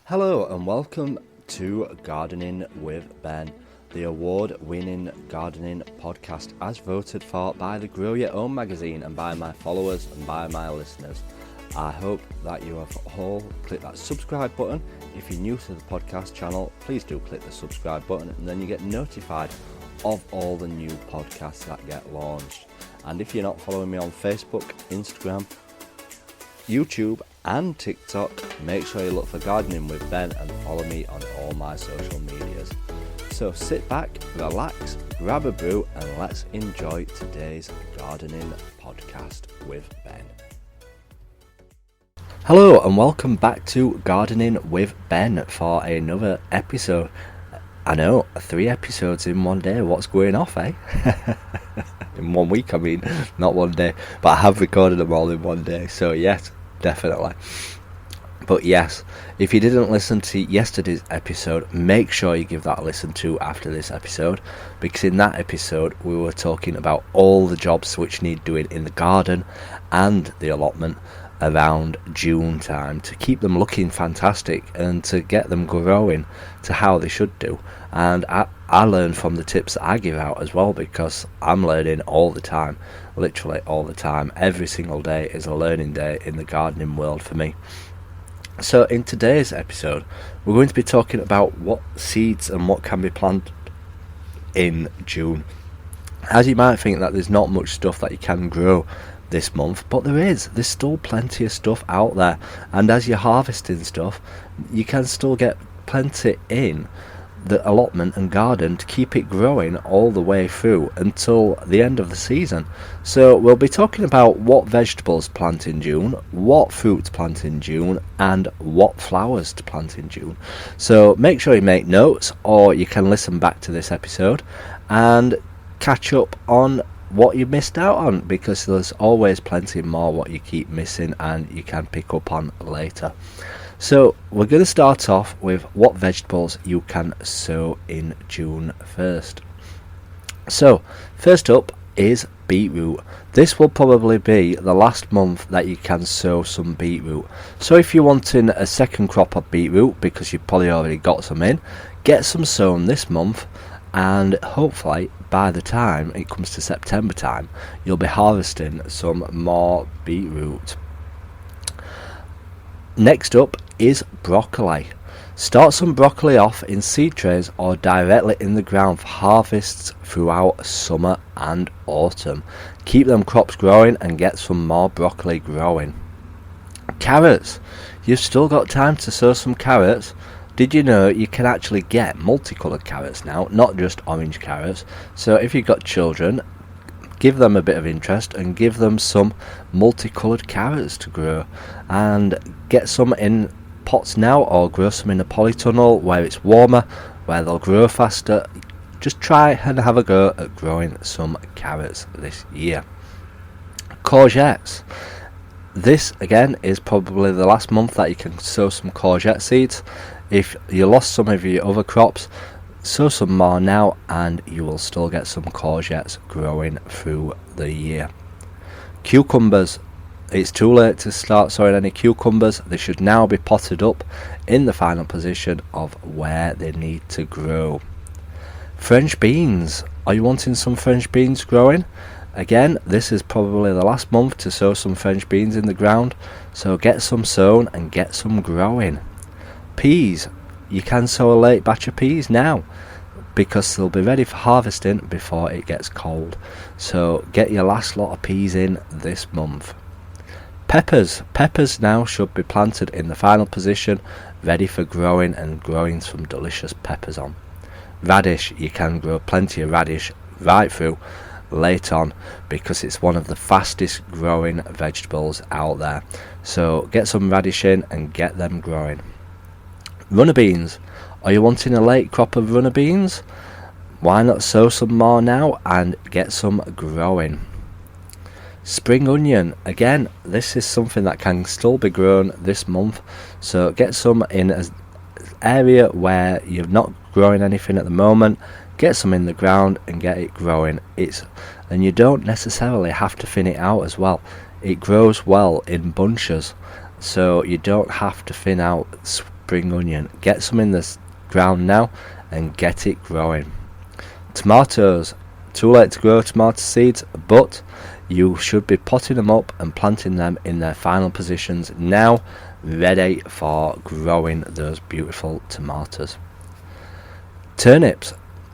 Hello and welcome to Gardening with Ben, the award-winning gardening podcast as voted for by the Grow Your Own magazine and by my followers and by my listeners. I hope that you have all clicked that subscribe button. If you're new to the podcast channel, please do click the subscribe button and then you get notified of all the new podcasts that get launched. And if you're not following me on Facebook, Instagram, YouTube and TikTok, make sure you look for Gardening with Ben and follow me on all my social medias. So sit back, relax, grab a brew and let's enjoy today's gardening podcast with Ben. Hello and welcome back to Gardening with Ben for another episode. I know, 3 episodes in one day, what's going off, eh? In 1 week, I mean, not one day, but I have recorded them all in one day, so yes, definitely. But yes, if you didn't listen to yesterday's episode, make sure you give that a listen to after this episode, because in that episode we were talking about all the jobs which need doing in the garden and the allotment around June time to keep them looking fantastic and to get them growing to how they should do. And I learn from the tips that I give out as well, because I'm learning all the time, literally all the time. Every single day is a learning day in the gardening world for me. So in today's episode we're going to be talking about what seeds and what can be planted in June. As you might think that there's not much stuff that you can grow this month, but there's still plenty of stuff out there, and as you're harvesting stuff you can still get plenty in the allotment and garden to keep it growing all the way through until the end of the season. So we'll be talking about what vegetables plant in June, what fruits plant in June, and what flowers to plant in June. So make sure you make notes, or you can listen back to this episode and catch up on what you missed out on, because there's always plenty more what you keep missing and you can pick up on later. So we're going to start off with what vegetables you can sow in June first. So first up is beetroot. This will probably be the last month that you can sow some beetroot. So if you're wanting a second crop of beetroot, because you've probably already got some in, get some sown this month, and hopefully by the time it comes to September time you'll be harvesting some more beetroot. Next up is broccoli. Start some broccoli off in seed trays or directly in the ground for harvests throughout summer and autumn. Keep them crops growing and get some more broccoli growing. Carrots. You've still got time to sow some carrots. Did you know you can actually get multicoloured carrots now, not just orange carrots? So if you've got children, give them a bit of interest and give them some multicoloured carrots to grow, and get some in pots now or grow some in a polytunnel where it's warmer, where they'll grow faster. Just try and have a go at growing some carrots this year. Courgettes. This again is probably the last month that you can sow some courgette seeds. If you lost some of your other crops, sow some more now and you will still get some courgettes growing through the year. Cucumbers. It's too late to start sowing any cucumbers. They should now be potted up in the final position of where they need to grow. French beans. Are you wanting some French beans growing? Again, this is probably the last month to sow some French beans in the ground, so get some sown and get some growing. Peas. You can sow a late batch of peas now, because they'll be ready for harvesting before it gets cold. So get your last lot of peas in this month. Peppers. Peppers now should be planted in the final position, ready for growing and growing some delicious peppers on. Radish. You can grow plenty of radish right through late on, because it's one of the fastest growing vegetables out there. So get some radish in and get them growing. Runner beans. Are you wanting a late crop of runner beans? Why not sow some more now and get some growing. Spring onion. Again, this is something that can still be grown this month, so get some in an area where you're not growing anything at the moment. Get some in the ground and get it growing. And you don't necessarily have to thin it out as well. It grows well in bunches, so you don't have to thin out spring onion. Get some in the ground now and get it growing. Tomatoes, too late to grow tomato seeds, but you should be potting them up and planting them in their final positions now, ready for growing those beautiful tomatoes. Turnips,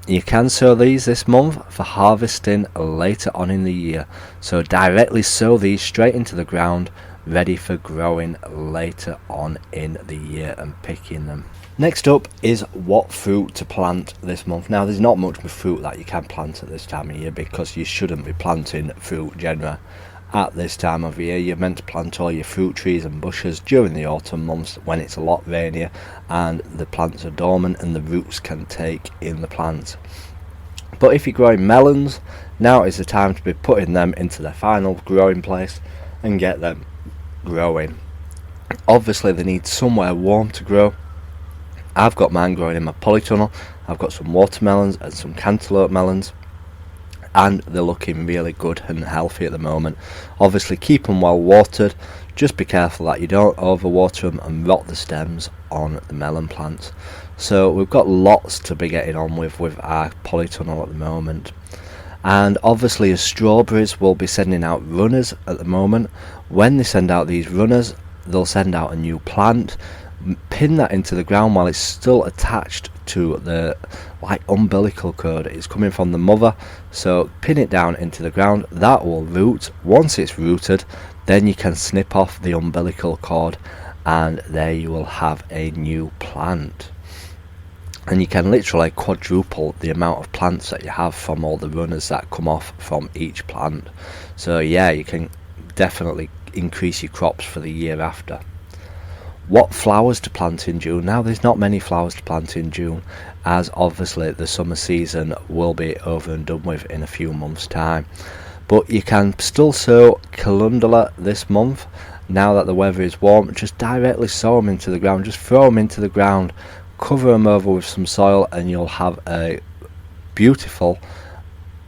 you can sow these this month for harvesting later on in the year, so directly sow these straight into the ground, ready for growing later on in the year and picking them. Next up is what fruit to plant this month. Now, there's not much fruit that you can plant at this time of year, because you shouldn't be planting fruit generally at this time of year. You're meant to plant all your fruit trees and bushes during the autumn months when it's a lot rainier and the plants are dormant and the roots can take in the plants. But if you're growing melons, now is the time to be putting them into their final growing place and get them growing. Obviously they need somewhere warm to grow. I've got mine growing in my polytunnel. I've got some watermelons and some cantaloupe melons, and they're looking really good and healthy at the moment. Obviously keep them well watered. Just be careful that you don't overwater them and rot the stems on the melon plants. So we've got lots to be getting on with our polytunnel at the moment. And obviously as strawberries will be sending out runners at the moment. When they send out these runners, they'll send out a new plant. Pin that into the ground while it's still attached to the umbilical cord. It's coming from the mother, so pin it down into the ground. That will root. Once it's rooted, then you can snip off the umbilical cord and there you will have a new plant. And you can literally quadruple the amount of plants that you have from all the runners that come off from each plant. So yeah, you can definitely increase your crops for the year after. What flowers to plant in June? Now, there's not many flowers to plant in June, as obviously the summer season will be over and done with in a few months' time. But you can still sow calendula this month. Now that the weather is warm, just directly sow them into the ground. Just throw them into the ground, cover them over with some soil, and you'll have a beautiful,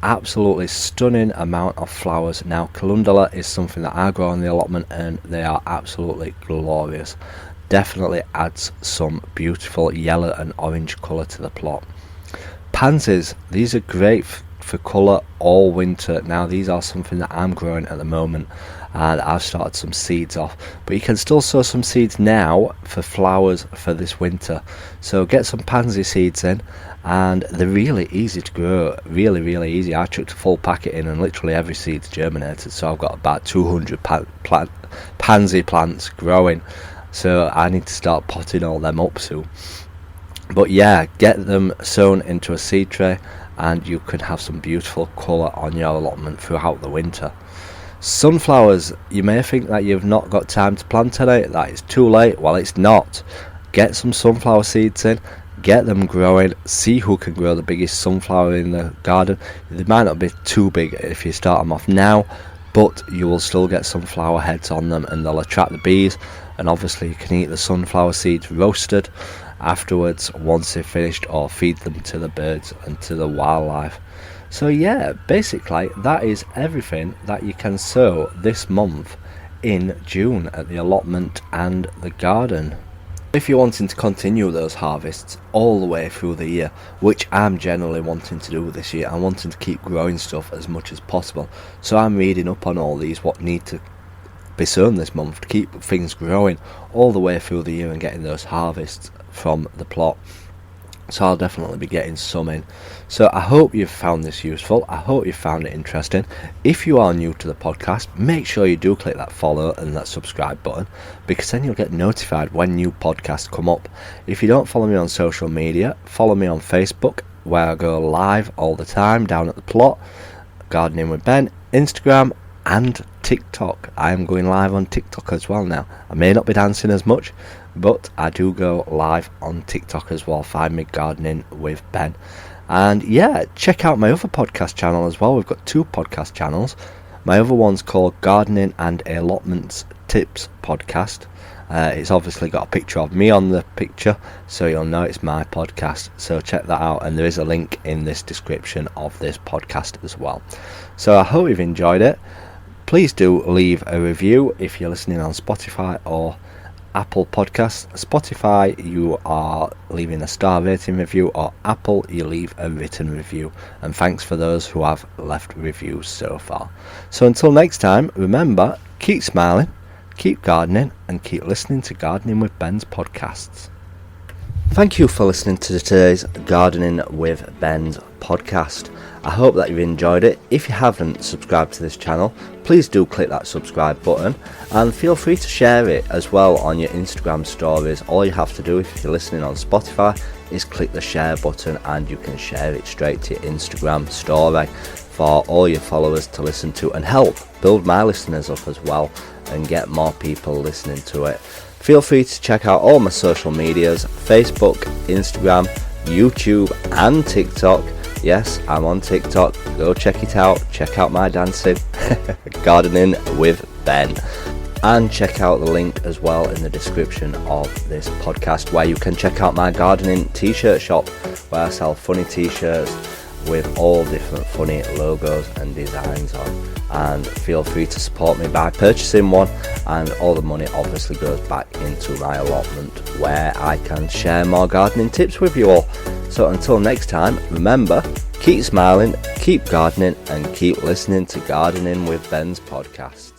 absolutely stunning amount of flowers. Now, calendula is something that I grow on the allotment and they are absolutely glorious. Definitely adds some beautiful yellow and orange colour to the plot. Pansies, these are great for colour all winter. Now, these are something that I'm growing at the moment and I've started some seeds off, but you can still sow some seeds now for flowers for this winter. So get some pansy seeds in, and they're really easy to grow, really easy. I chucked a full packet in and literally every seed's germinated, so I've got about 200 pansy plants growing, so I need to start potting all them up soon. But yeah, get them sown into a seed tray and you can have some beautiful colour on your allotment throughout the winter. Sunflowers, you may think that you've not got time to plant today, that it's too late. Well, it's not. Get some sunflower seeds in, get them growing, see who can grow the biggest sunflower in the garden. They might not be too big if you start them off now, but you will still get some flower heads on them and they'll attract the bees, and obviously you can eat the sunflower seeds roasted afterwards once they're finished, or feed them to the birds and to the wildlife. So yeah, basically that is everything that you can sow this month in June at the allotment and the garden. If you're wanting to continue those harvests all the way through the year, which I'm generally wanting to do this year, I'm wanting to keep growing stuff as much as possible. So I'm reading up on all these, what need to be sown this month to keep things growing all the way through the year and getting those harvests from the plot. So I'll definitely be getting some in. So I hope you've found this useful. I hope you found it interesting. If you are new to the podcast, make sure you do click that follow and that subscribe button, because then you'll get notified when new podcasts come up. If you don't follow me on social media, follow me on Facebook, where I go live all the time down at the plot, Gardening with Ben, Instagram and TikTok. I am going live on TikTok as well now. I may not be dancing as much, but I do go live on TikTok as well. Find me Gardening with Ben. And yeah, check out my other podcast channel as well. We've got 2 podcast channels. My other one's called Gardening and Allotment Tips Podcast. It's obviously got a picture of me on the picture, so you'll know it's my podcast. So check that out, and there is a link in this description of this podcast as well. So I hope you've enjoyed it. Please do leave a review if you're listening on Spotify or Apple Podcasts, Spotify you are leaving a star rating review, or Apple you leave a written review. And thanks for those who have left reviews so far. So until next time, remember, keep smiling, keep gardening, and keep listening to Gardening with Ben's podcasts. Thank you for listening to today's Gardening with Ben's podcast. I hope that you enjoyed it. If you haven't subscribed to this channel, please do click that subscribe button, and feel free to share it as well on your Instagram stories. All you have to do if you're listening on Spotify is click the share button, and you can share it straight to your Instagram story for all your followers to listen to, and help build my listeners up as well and get more people listening to it. Feel free to check out all my social medias: Facebook, Instagram, YouTube and TikTok. Yes, I'm on TikTok. Go check it out. Check out my dancing. Gardening with Ben. And check out the link as well in the description of this podcast, where you can check out my gardening t-shirt shop, where I sell funny t-shirts with all different funny logos and designs on. And feel free to support me by purchasing one, and all the money obviously goes back into my allotment, where I can share more gardening tips with you all. So until next time, remember, keep smiling, keep gardening, and keep listening to Gardening with Ben's podcast.